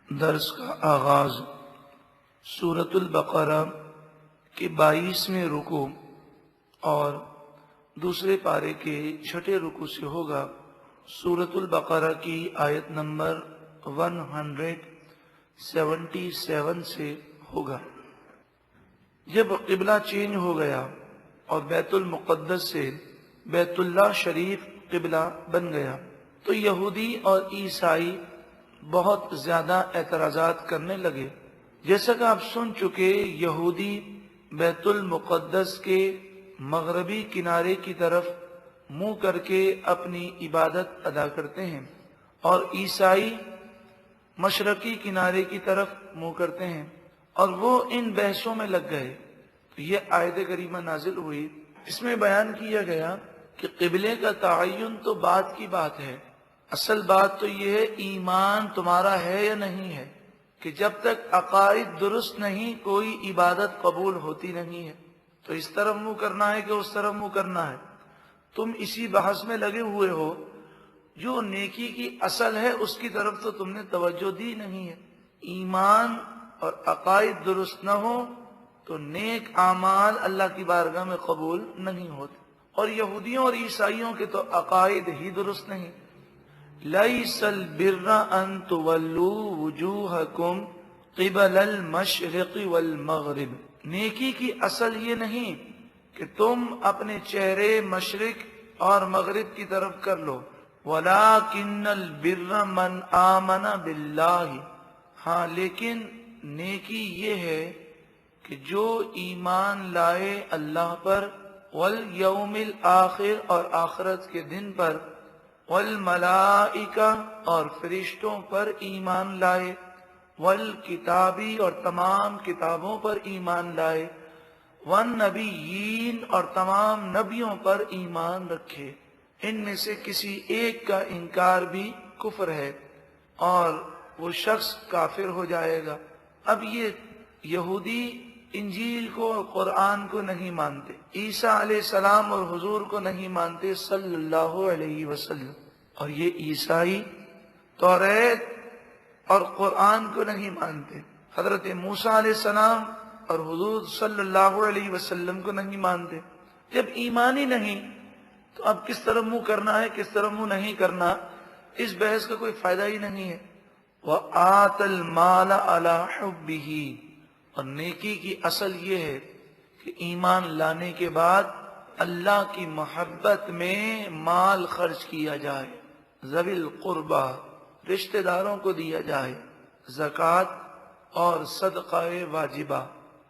درس کا آغاز سورۃ البقرہ کے 22ویں رکوع اور دوسرے پارے کے 6 رکوع سے ہوگا۔ سورۃ البقرہ کی آیت نمبر 177 سے ہوگا۔ جب قبلہ چینج ہو گیا اور بیت المقدس سے بیت اللہ شریف قبلہ بن گیا تو یہودی اور عیسائی بہت زیادہ اعتراضات کرنے لگے۔ جیسا کہ آپ سن چکے، یہودی بیت المقدس کے مغربی کنارے کی طرف منہ کر کے اپنی عبادت ادا کرتے ہیں اور عیسائی مشرقی کنارے کی طرف منہ کرتے ہیں، اور وہ ان بحثوں میں لگ گئے۔ تو یہ آیت کریمہ نازل ہوئی، اس میں بیان کیا گیا کہ قبلے کا تعین تو بعد کی بات ہے، اصل بات تو یہ ہے ایمان تمہارا ہے یا نہیں ہے، کہ جب تک عقائد درست نہیں کوئی عبادت قبول ہوتی نہیں ہے۔ تو اس طرف منہ کرنا ہے کہ اس طرف منہ کرنا ہے، تم اسی بحث میں لگے ہوئے ہو۔ جو نیکی کی اصل ہے اس کی طرف تو تم نے توجہ دی نہیں ہے۔ ایمان اور عقائد درست نہ ہو تو نیک اعمال اللہ کی بارگاہ میں قبول نہیں ہوتے، اور یہودیوں اور عیسائیوں کے تو عقائد ہی درست نہیں۔ لَيْسَ الْبِرَّ أَن تُوَلُّوا وُجُوهَكُمْ قِبَلَ الْمَشْرِقِ وَالْمَغْرِبِ، نیکی کی اصل یہ نہیں کہ تم اپنے چہرے مشرق اور مغرب کی طرف کر لو۔ وَلَكِنَّ الْبِرَّ مَنْ آمَنَ بِاللَّهِ، ہاں لیکن نیکی یہ ہے کہ جو ایمان لائے اللہ پر، وَالْيَوْمِ الْآخِرِ اور آخرت کے دن پر، وَالْمَلَائِكَةِ اور فرشتوں پر ایمان لائے، وَالْكِتَابِ اور تمام کتابوں پر ایمان لائے، وَالنَّبِيِّينَ اور تمام نبیوں پر ایمان رکھے۔ ان میں سے کسی ایک کا انکار بھی کفر ہے اور وہ شخص کافر ہو جائے گا۔ اب یہ یہودی انجیل کو اور قرآن کو نہیں مانتے، عیسیٰ علیہ السلام اور حضور کو نہیں مانتے صلی اللہ علیہ وسلم، اور یہ عیسائی توریت اور قرآن کو نہیں مانتے، حضرت موسیٰ علیہ السلام اور حضور صلی اللہ علیہ وسلم کو نہیں مانتے۔ جب ایمان ہی نہیں تو اب کس طرح منہ کرنا ہے کس طرح منہ نہیں کرنا، اس بحث کا کوئی فائدہ ہی نہیں ہے۔ وَآتَ الْمَالَ عَلَى حُبِّهِ، اور نیکی کی اصل یہ ہے کہ ایمان لانے کے بعد اللہ کی محبت میں مال خرچ کیا جائے، ذوی القربہ رشتہ داروں کو دیا جائے، زکوٰۃ اور صدقہ واجبہ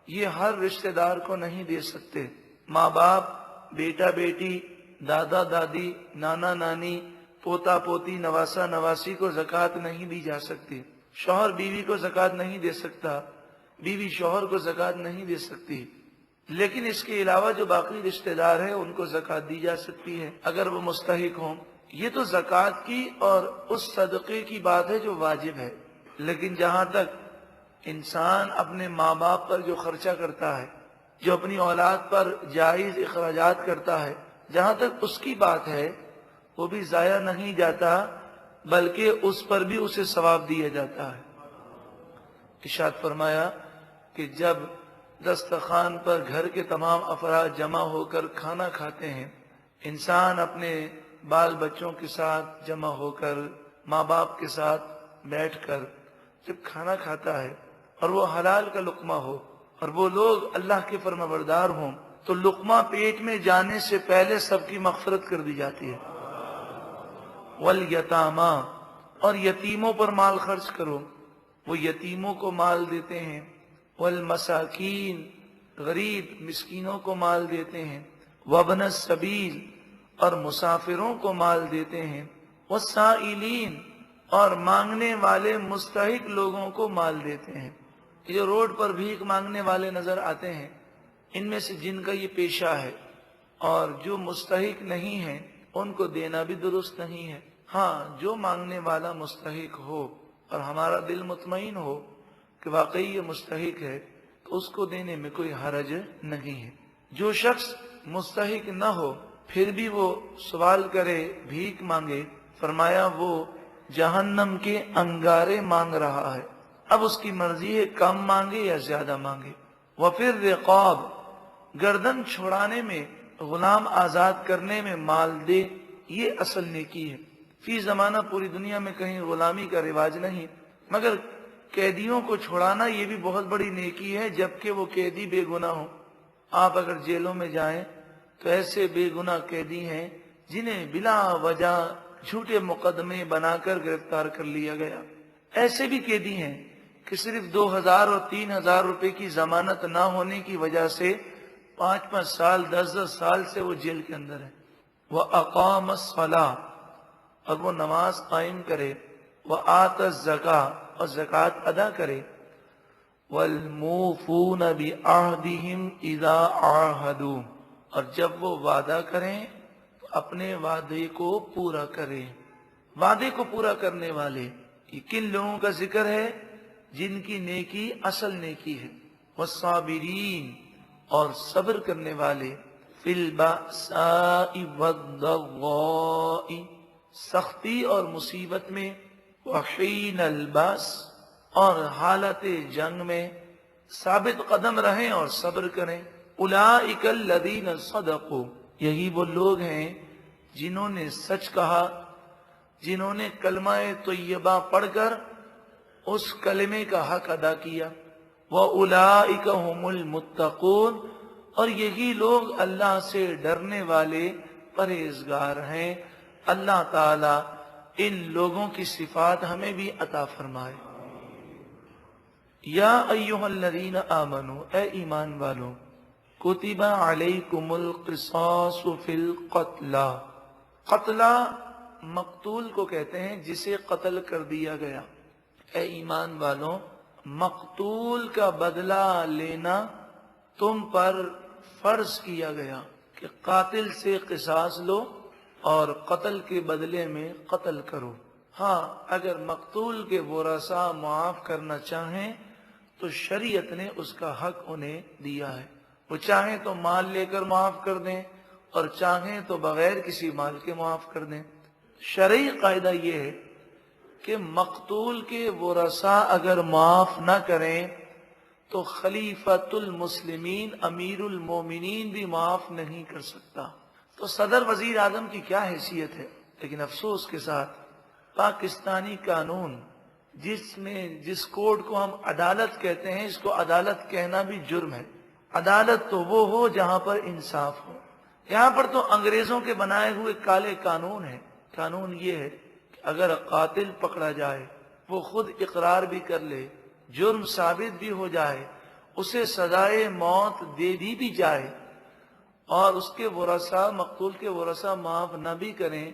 یہ ہر رشتہ دار کو نہیں دے سکتے۔ ماں باپ، بیٹا بیٹی، دادا دادی، نانا نانی، پوتا پوتی، نواسا نواسی کو زکوٰۃ نہیں دی جا سکتی۔ شوہر بیوی کو زکوٰۃ نہیں دے سکتا، بیوی شوہر کو زکوٰۃ نہیں دے سکتی، لیکن اس کے علاوہ جو باقی رشتہ دار ہیں ان کو زکوٰۃ دی جا سکتی ہے اگر وہ مستحق ہوں۔ یہ تو زکوٰۃ کی اور اس صدقے کی بات ہے جو واجب ہے، لیکن جہاں تک انسان اپنے ماں باپ پر جو خرچہ کرتا ہے، جو اپنی اولاد پر جائز اخراجات کرتا ہے، جہاں تک اس کی بات ہے وہ بھی ضائع نہیں جاتا بلکہ اس پر بھی اسے ثواب دیا جاتا ہے۔ ارشاد فرمایا کہ جب دسترخوان پر گھر کے تمام افراد جمع ہو کر کھانا کھاتے ہیں، انسان اپنے بال بچوں کے ساتھ جمع ہو کر، ماں باپ کے ساتھ بیٹھ کر جب کھانا کھاتا ہے اور وہ حلال کا لقمہ ہو اور وہ لوگ اللہ کے فرمانبردار ہوں تو لقمہ پیٹ میں جانے سے پہلے سب کی مغفرت کر دی جاتی ہے۔ والیتامیٰ، اور یتیموں پر مال خرچ کرو، وہ یتیموں کو مال دیتے ہیں۔ والمساکین، غریب مسکینوں کو مال دیتے ہیں۔ وابن السبیل، اور مسافروں کو مال دیتے ہیں۔ والسائلین، اور مانگنے والے مستحق لوگوں کو مال دیتے ہیں۔ جو روڈ پر بھیک مانگنے والے نظر آتے ہیں، ان میں سے جن کا یہ پیشہ ہے اور جو مستحق نہیں ہیں ان کو دینا بھی درست نہیں ہے۔ ہاں جو مانگنے والا مستحق ہو اور ہمارا دل مطمئن ہو کہ واقعی یہ مستحق ہے تو اس کو دینے میں کوئی حرج نہیں ہے۔ جو شخص مستحق نہ ہو پھر بھی وہ سوال کرے، بھیک مانگے، فرمایا وہ جہنم کے انگارے مانگ رہا ہے۔ اب اس کی مرضی ہے کم مانگے یا زیادہ مانگے۔ وفر رقاب، گردن چھڑانے میں، غلام آزاد کرنے میں مال دے، یہ اصل نیکی ہے۔ فی زمانہ پوری دنیا میں کہیں غلامی کا رواج نہیں، مگر قیدیوں کو چھڑانا یہ بھی بہت بڑی نیکی ہے، جبکہ وہ قیدی بے گناہ ہوں۔ آپ اگر جیلوں میں جائیں تو ایسے بے گناہ قیدی ہیں جنہیں بلا وجہ جھوٹے مقدمے بنا کر گرفتار کر لیا گیا۔ ایسے بھی قیدی ہیں کہ صرف 2000 اور 3000 روپے کی ضمانت نہ ہونے کی وجہ سے 5 سال 10 سال سے وہ جیل کے اندر ہے۔ وَأَقَامَ الصَّلَاةَ، اور وہ نماز قائم کرے، وَآتَ الزَّكَاةَ، اور زکوٰۃ ادا کرے، وَالْمُوفُونَ بِعَهْدِهِمْ إِذَا عَاهَدُوا، اور جب وہ وعدہ کریں تو اپنے وعدے کو پورا کریں۔ وعدے کو پورا کرنے والے یہ کن لوگوں کا ذکر ہے؟ جن کی نیکی اصل نیکی ہے۔ والصابرین، اور صبر کرنے والے، فی البأساء والضراء، سختی اور مصیبت میں، وحین الباس، اور حالت جنگ میں ثابت قدم رہیں اور صبر کریں۔ اولئک الذین صدقوا، یہی وہ لوگ ہیں جنہوں نے سچ کہا، جنہوں نے کلمہ طیبہ پڑھ کر اس کلمے کا حق ادا کیا۔ وَأُولَئِكَ هُمُ الْمُتَّقُونَ، اور یہی لوگ اللہ سے ڈرنے والے پرہیزگار ہیں۔ اللہ تعالی ان لوگوں کی صفات ہمیں بھی عطا فرمائے۔ یا ایھا الذین آمنوا، اے ایمان والو، کتب علیکم القصاص فی القتلی، قتلہ مقتول کو کہتے ہیں جسے قتل کر دیا گیا۔ اے ایمان والو، مقتول کا بدلہ لینا تم پر فرض کیا گیا کہ قاتل سے قصاص لو اور قتل کے بدلے میں قتل کرو۔ ہاں، اگر مقتول کے ورثاء معاف کرنا چاہیں تو شریعت نے اس کا حق انہیں دیا ہے۔ وہ چاہیں تو مال لے کر معاف کر دیں اور چاہیں تو بغیر کسی مال کے معاف کر دیں۔ شرعی قاعدہ یہ ہے کہ مقتول کے ورثاء اگر معاف نہ کریں تو خلیفۃ المسلمین امیر المومنین بھی معاف نہیں کر سکتا۔ تو صدر وزیر اعظم کی کیا حیثیت ہے؟ لیکن افسوس کے ساتھ پاکستانی قانون، جس کوڈ کو ہم عدالت کہتے ہیں، اس کو عدالت کہنا بھی جرم ہے۔ عدالت تو وہ ہو جہاں پر انصاف ہو۔ یہاں پر تو انگریزوں کے بنائے ہوئے کالے قانون ہیں۔ قانون یہ ہے کہ اگر قاتل پکڑا جائے، وہ خود اقرار بھی کر لے، جرم ثابت بھی ہو جائے، اسے سزائے موت دے دی بھی جائے اور اس کے ورثاء، مقتول کے ورثاء معاف نہ بھی کریں،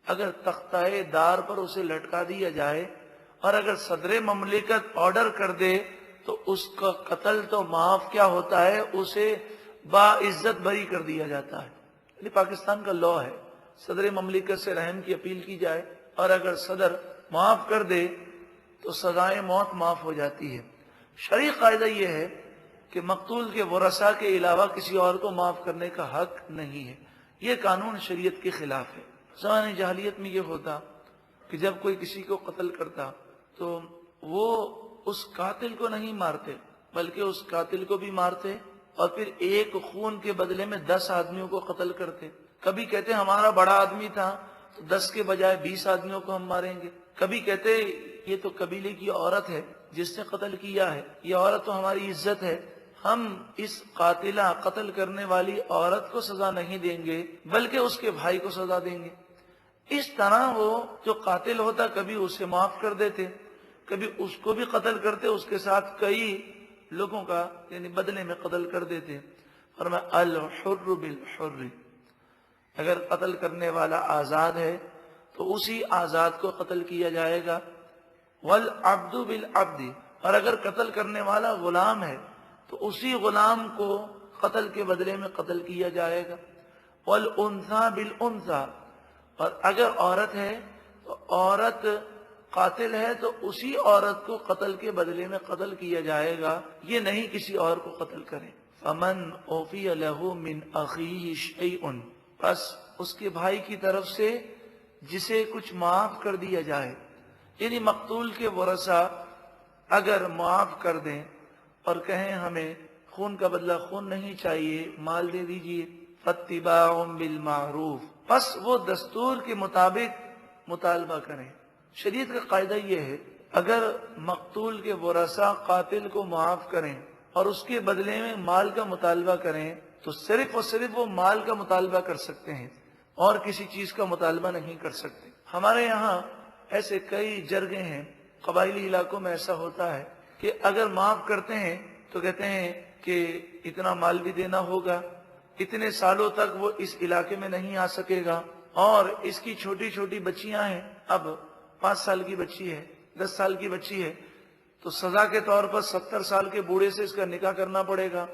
اگر تختہ دار پر اسے لٹکا دیا جائے اور اگر صدر مملکت آرڈر کر دے تو اس کا قتل تو معاف کیا ہوتا ہے، اسے باعزت بری کر دیا جاتا ہے۔ یعنی پاکستان کا لاء ہے، صدر مملکت سے رحم کی اپیل کی جائے اور اگر صدر معاف کر دے تو سزائے موت معاف ہو جاتی ہے۔ شرعی قاعدہ یہ ہے کہ مقتول کے ورثاء کے علاوہ کسی اور کو معاف کرنے کا حق نہیں ہے۔ یہ قانون شریعت کے خلاف ہے۔ زمانہ جاہلیت میں یہ ہوتا کہ جب کوئی کسی کو قتل کرتا تو وہ اس قاتل کو نہیں مارتے بلکہ اس قاتل کو بھی مارتے اور پھر ایک خون کے بدلے میں 10 آدمیوں کو قتل کرتے۔ کبھی کہتے ہمارا بڑا آدمی تھا تو 10 کے بجائے 20 آدمیوں کو ہم ماریں گے۔ کبھی کہتے یہ تو قبیلے کی عورت ہے جس نے قتل کیا ہے، یہ عورت تو ہماری عزت ہے، ہم اس قاتلہ قتل کرنے والی عورت کو سزا نہیں دیں گے بلکہ اس کے بھائی کو سزا دیں گے۔ اس طرح وہ جو قاتل ہوتا کبھی اسے معاف کر دیتے، کبھی اس کو بھی قتل کرتے، اس کے ساتھ کئی لوگوں کا یعنی بدلے میں قتل کر دیتے۔ فرمایا الحر بالحر، اگر قتل کرنے والا آزاد ہے تو اسی آزاد کو قتل کیا جائے گا۔ والعبد بالعبد، اور اگر قتل کرنے والا غلام ہے تو اسی غلام کو قتل کے بدلے میں قتل کیا جائے گا۔ والانثى بالانثى، اور اگر عورت ہے تو عورت قاتل ہے تو اسی عورت کو قتل کے بدلے میں قتل کیا جائے گا، یہ نہیں کسی اور کو قتل کرے۔ فمن عفی له من اخیہ شیء، پس اس کے بھائی کی طرف سے جسے کچھ معاف کر دیا جائے، یعنی مقتول کے ورثاء اگر معاف کر دیں اور کہیں ہمیں خون کا بدلہ خون نہیں چاہیے، مال دے دیجئے، فاتباع بالمعروف، پس وہ دستور کے مطابق مطالبہ کریں۔ شریعت کا قاعدہ یہ ہے، اگر مقتول کے ورثاء قاتل کو معاف کریں اور اس کے بدلے میں مال کا مطالبہ کریں تو صرف اور صرف وہ مال کا مطالبہ کر سکتے ہیں اور کسی چیز کا مطالبہ نہیں کر سکتے۔ ہمارے یہاں ایسے کئی جرگے ہیں، قبائلی علاقوں میں ایسا ہوتا ہے کہ اگر معاف کرتے ہیں تو کہتے ہیں کہ اتنا مال بھی دینا ہوگا، اتنے سالوں تک وہ اس علاقے میں نہیں آ سکے گا، اور اس کی چھوٹی چھوٹی بچیاں ہیں، اب 5 سال کی بچی ہے، 10 سال کی بچی ہے، تو سزا کے طور پر 70 سال کے بوڑھے سے اس کا نکاح کرنا پڑے گا۔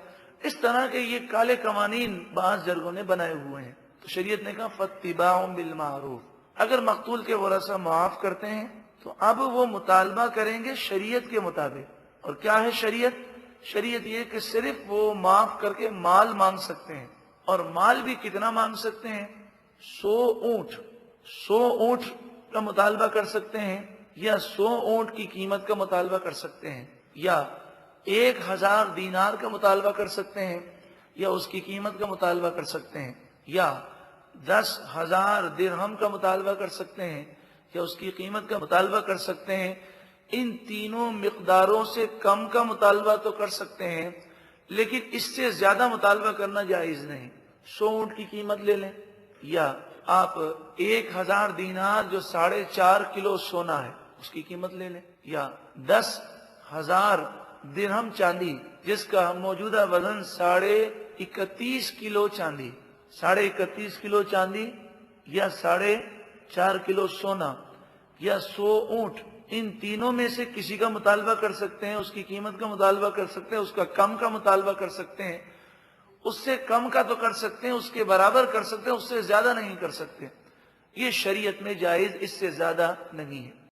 اس طرح کے یہ کالے قوانین بعض جرگوں نے بنائے ہوئے ہیں، تو شریعت نے کہا فاتباع بالمعروف، اگر مقتول کے ورثہ معاف کرتے ہیں تو اب وہ مطالبہ کریں گے شریعت کے مطابق۔ اور کیا ہے شریعت؟ شریعت یہ کہ صرف وہ معاف کر کے مال مانگ سکتے ہیں، اور مال بھی کتنا مانگ سکتے ہیں؟ 100 اونٹ کا مطالبہ کر سکتے ہیں، یا 100 اونٹ کی قیمت کا مطالبہ کر سکتے ہیں، یا 1000 دینار کا مطالبہ کر سکتے ہیں، یا اس کی قیمت کا مطالبہ کر سکتے ہیں، یا 10,000 درہم کا مطالبہ کر سکتے ہیں، یا اس کی قیمت کا مطالبہ کر سکتے ہیں۔ ان تینوں مقداروں سے کم کا مطالبہ تو کر سکتے ہیں، لیکن اس سے زیادہ مطالبہ کرنا جائز نہیں۔ 100 اونٹ کی قیمت لے لیں، یا آپ 1000 دینار جو 4.5 کلو سونا ہے اس کی قیمت لے لیں، یا 10,000 درہم چاندی جس کا موجودہ وزن 31.5 کلو چاندی، 31.5 کلو چاندی، یا 4.5 کلو سونا، یا 100 اونٹ، ان تینوں میں سے کسی کا مطالبہ کر سکتے ہیں، اس کی قیمت کا مطالبہ کر سکتے ہیں، اس کا کم کا مطالبہ کر سکتے ہیں، اس سے کم کا تو کر سکتے ہیں، اس کے برابر کر سکتے ہیں، اس سے زیادہ نہیں کر سکتے۔ یہ شریعت میں جائز، اس سے زیادہ نہیں ہے۔